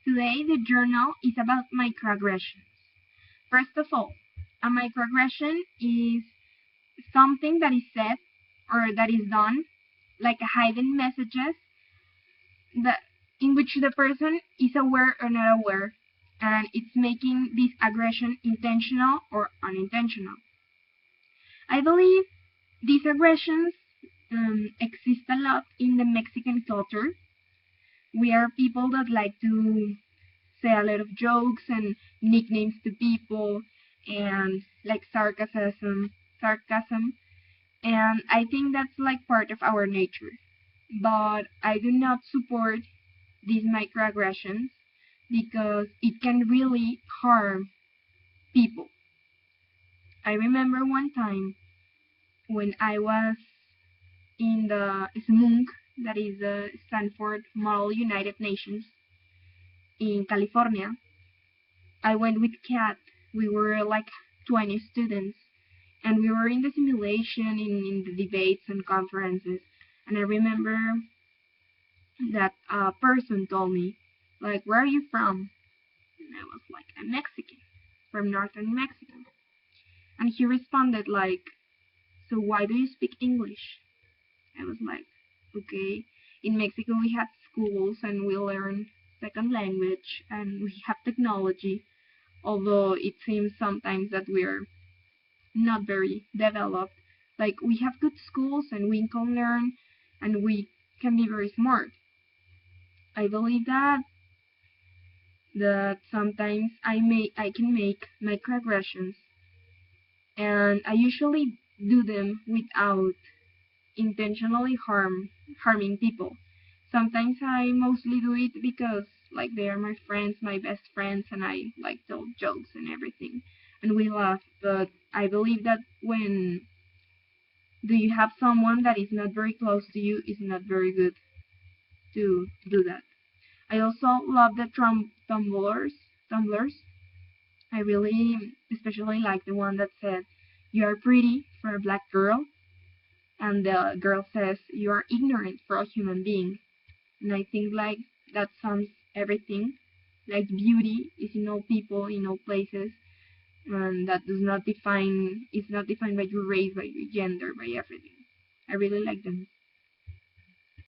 Today, the journal is about microaggressions. First of all, a microaggression is something that is said or that is done, like hidden messages that in which the person is aware or not aware, and it's making this aggression intentional or unintentional. I believe these aggressions exist a lot in the Mexican culture. We are people that like to say a lot of jokes and nicknames to people and like sarcasm, and I think that's like part of our nature. But I do not support these microaggressions because it can really harm people. I remember one time when I was in the SMUNC, that is the Stanford Model United Nations in California. I went with Kat. We were like 20 students, and we were in the simulation, in the debates and conferences. And I remember that a person told me, like, where are you from? And I was like, I'm Mexican, from northern Mexico. And he responded like, so why do you speak English? I was like, okay. In Mexico we have schools and we learn second language and we have technology, although it seems sometimes that we're not very developed. Like we have good schools and we can learn and we can be very smart. I believe that sometimes I can make microaggressions, and I usually do them without intentionally harming people. Sometimes I mostly do it because like they are my friends, my best friends, and I like tell jokes and everything, and we laugh. But I believe that when do you have someone that is not very close to you, it's not very good to do that. I also love the tumblers. I really especially like the one that said, "You are pretty for a black girl," and the girl says, "You are ignorant for a human being." And I think like that sums everything. Like beauty is in all people, in all places, and that does not define. It's not defined by your race, by your gender, by everything. I really like them.